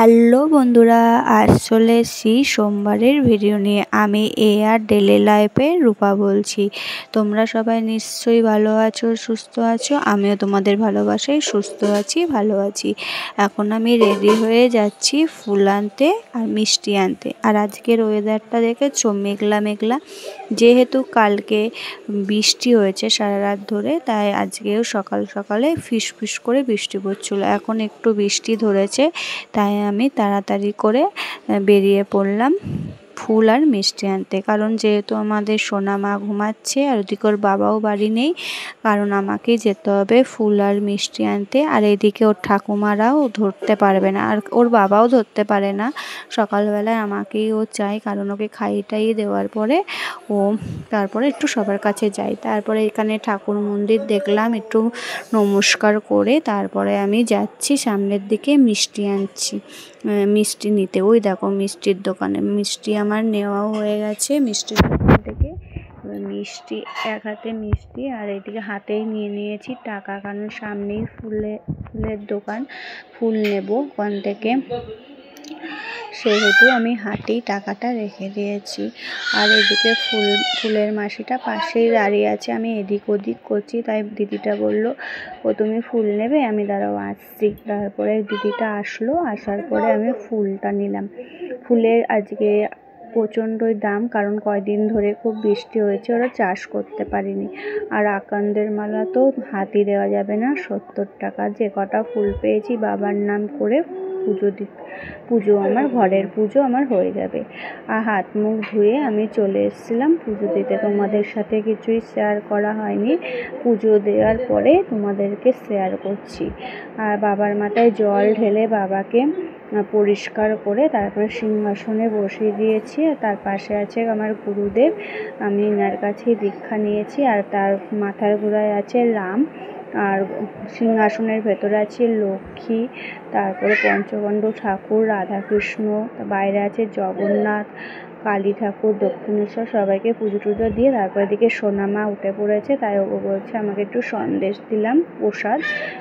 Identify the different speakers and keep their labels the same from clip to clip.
Speaker 1: Hello বন্ধুরা, আজ চলে এসেছি সোমবারের ভিডিও নিয়ে। আমি আর ডেলি লাইফের রূপা বলছি। তোমরা সবাই নিশ্চয়ই ভালো আছো, সুস্থ আছো। আমিও তোমাদের ভালোবাসায় সুস্থ আছি, ভালো আছি। এখন আমি রেডি হয়ে যাচ্ছি ফুল আনতে আর মিষ্টি আনতে। আর আজকের ওয়েদারটা দেখেছো, মেঘলা মেঘলা। যেহেতু কালকে বৃষ্টি হয়েছে সারা রাত ধরে, তাই আজকেও সকাল সকালে ফিস করে বৃষ্টি পড়ছিল। এখন একটু বৃষ্টি ধরেছে, তাই আমি তাড়াতাড়ি করে বেরিয়ে পড়লাম ফুল আর মিষ্টি আনতে। কারণ যেহেতু আমাদের সোনা মা ঘুমাচ্ছে আর ওদিকে ওর বাবাও বাড়ি নেই, কারণ আমাকেই যেতে হবে ফুল আর মিষ্টি আনতে। আর এদিকে ওর ঠাকুমারাও ধরতে পারবে না, আর ওর বাবাও ধরতে পারে না। সকালবেলায় আমাকেই ও চাই, কারণ ওকে খাইয়ে দেওয়ার পরে ও তারপরে একটু সবার কাছে যায়। তারপরে এখানে ঠাকুর মন্দির দেখলাম, একটু নমস্কার করে তারপরে আমি যাচ্ছি সামনের দিকে মিষ্টি আনছি, মিষ্টি নিতে। ওই দেখো মিষ্টির দোকানে মিষ্টি আমার নেওয়াও হয়ে গেছে মিষ্টির দোকান থেকে। মিষ্টি এক হাতে মিষ্টি আর এদিকে হাতেই নিয়ে নিয়েছি টাকা, কারণ সামনেই ফুলের দোকান, ফুল নেব ওখান থেকে, সেহেতু আমি হাতেই টাকাটা রেখে দিয়েছি। আর এদিকে ফুলের মাসিটা পাশেই দাঁড়িয়ে আছে। আমি এদিক ওদিক করছি, তাই দিদিটা বলল, ও তুমি ফুল নেবে, আমি দাঁড়াও আসছি। তারপরে দিদিটা আসলো, আসার পরে আমি ফুলটা নিলাম। ফুলের আজকে প্রচণ্ডই দাম, কারণ কয়দিন ধরে খুব বৃষ্টি হয়েছে, ওরা চাষ করতে পারেনি। আর আকন্দের মালা তো হাতই দেওয়া যাবে না, 70 টাকা। যে কটা ফুল পেয়েছি বাবার নাম করে পুজো আমার ঘরের পুজো আমার হয়ে যাবে। আর হাত মুখ ধুয়ে আমি চলে এসেছিলাম পুজো দিতে। তোমাদের সাথে কিছুই শেয়ার করা হয়নি, পুজো দেওয়ার পরে তোমাদেরকে শেয়ার করছি। আর বাবার মাথায় জল ঢেলে বাবাকে পরিষ্কার করে তারপরে সিংহাসনে বসিয়ে দিয়েছি। আর তার পাশে আছে আমার গুরুদেব, আমি এনার কাছেই দীক্ষা নিয়েছি। আর তার মাথার গোড়ায় আছে রাম, আর সিংহাসনের ভেতরে আছে লক্ষ্মী, তারপরে পঞ্চপাণ্ডব ঠাকুর, রাধাকৃষ্ণ, বাইরে আছে জগন্নাথ, কালী ঠাকুর, দক্ষিণেশ্বর। সবাইকে পুজো টুজো দিয়ে তারপরে দিকে সোনামা উঠে পড়েছে, তাই ও বলছে আমাকে একটু সন্দেশ দিলাম প্রসাদ,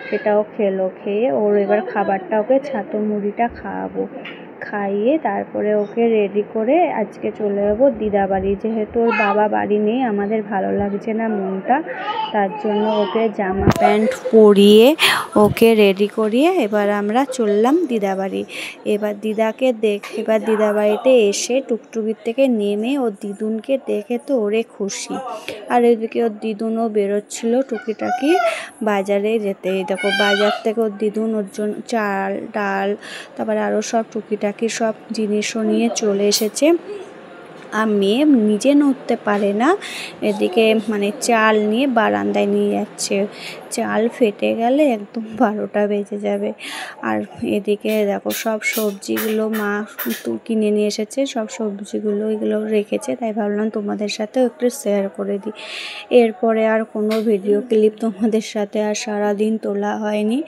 Speaker 1: সেটাও খেলো। খেয়ে ওর এবার খাবারটা, ওকে ছাতু মুড়িটা খাওয়াবো, খাইয়ে তারপরে ওকে রেডি করে আজকে চলে যাবো দিদাবাড়ি। যেহেতু ওর বাবা বাড়ি নেই, আমাদের ভালো লাগছে না মনটা, তার জন্য ওকে জামা প্যান্ট পরিয়ে ওকে রেডি করিয়ে এবার আমরা চললাম দিদাবাড়ি। এবার দিদাবাড়িতে এসে টুকটুকির থেকে নেমে ওর দিদুনকে দেখে তো ওরে খুশি। আর এদিকে ওর দিদুনও বেরোচ্ছিল টুকিটাকি বাজারে যেতে। দেখো বাজার থেকে ওর দিদুন ওর জন্য চাল ডাল, তারপরে আরও সব টুকিটাকি সব জিনিসও নিয়ে চলে এসেছে। আর মেয়ে নিজে নড়তে পারে না, এদিকে মানে চাল নিয়ে বারান্দায় নিয়ে যাচ্ছে। চাল ফেটে গেলে একদম 12টা বেজে যাবে। আর এদিকে দেখো সব সবজিগুলো মা কিনে নিয়ে এসেছে, সব সবজিগুলো এগুলো রেখেছে, তাই ভাবলাম তোমাদের সাথেও একটু শেয়ার করে দিই। এরপরে আর কোনো ভিডিও ক্লিপ তোমাদের সাথে আর সারাদিন তোলা হয়নি।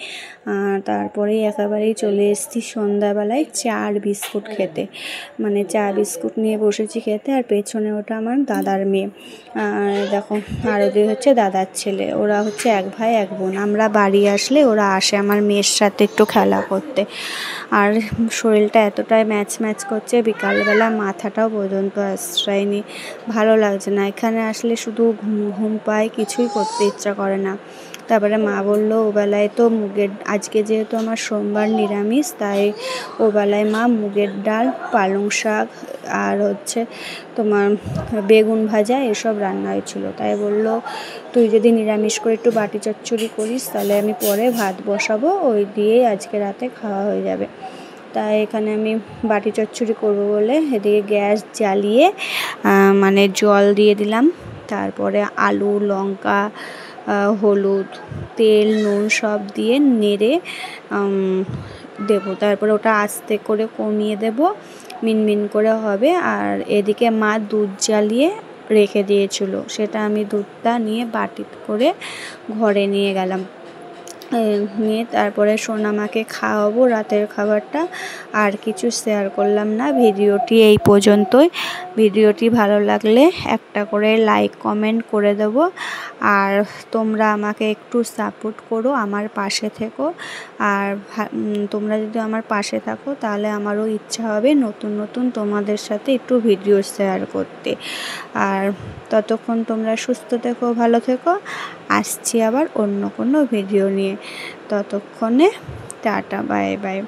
Speaker 1: তারপরে একেবারেই চলে এসেছি সন্ধ্যাবেলায় চা আর বিস্কুট খেতে, মানে চা বিস্কুট নিয়ে বসেছি খেতে। আর পেছনে ওটা আমার দাদার মেয়ে, দেখো আর ওদের হচ্ছে দাদার ছেলে, ওরা হচ্ছে এক ভাই এক বোন। আমরা বাড়ি আসলে ওরা আসে আমার মেয়ের সাথে একটু খেলা করতে। আর শরীরটা এতটাই ম্যাচ করছে, বিকালবেলা মাথাটাও পর্যন্ত আশ্রয়নি, ভালো লাগছে না। এখানে আসলে শুধু ঘুম পায়, কিছুই করতে ইচ্ছা করে না। তারপরে মা বললো ওবেলায় তো আজকে যেহেতু আমার সোমবার নিরামিষ, তাই ওবেলায় মা মুগের ডাল, পালং শাক আর হচ্ছে তোমার বেগুন ভাজা এসব রান্না হয়েছিল। তাই বললো তুই যদি নিরামিষ করে একটু বাটি চচ্চড়ি করিস, তাহলে আমি পরে ভাত বসাবো, ওই দিয়েই আজকে রাতে খাওয়া হয়ে যাবে। তাই এখানে আমি বাটি চচ্চড়ি করবো বলে এদিকে গ্যাস জ্বালিয়ে মানে জল দিয়ে দিলাম। তারপরে আলু, লঙ্কা, হলুদ, তেল, নুন সব দিয়ে নেড়ে দেবো। তারপরে ওটা আস্তে করে কমিয়ে দেবো, মিনমিন করে হবে। আর এদিকে মা দুধ জ্বালিয়ে রেখে দিয়েছিল, সেটা আমি দুধটা নিয়ে বাটি করে ঘরে নিয়ে গেলাম। নিয়ে তারপরে সোনামাকে খাওয়াবো রাতের খাবারটা। আর কিছু শেয়ার করলাম না। ভিডিওটি এই পর্যন্তই। ভিডিওটি ভালো লাগলে একটা করে লাইক কমেন্ট করে দেবো। আর তোমরা আমাকে একটু সাপোর্ট করো, আমার পাশে থেকো। আর তোমরা যদি আমার পাশে থাকো তাহলে আমারও ইচ্ছা হবে নতুন নতুন তোমাদের সাথে একটু ভিডিও শেয়ার করতে। আর ততক্ষণ তোমরা সুস্থ থেকো, ভালো থেকো। আসছি আবার অন্য কোনো ভিডিও নিয়ে। ততক্ষণে টাটা, বাই বাই।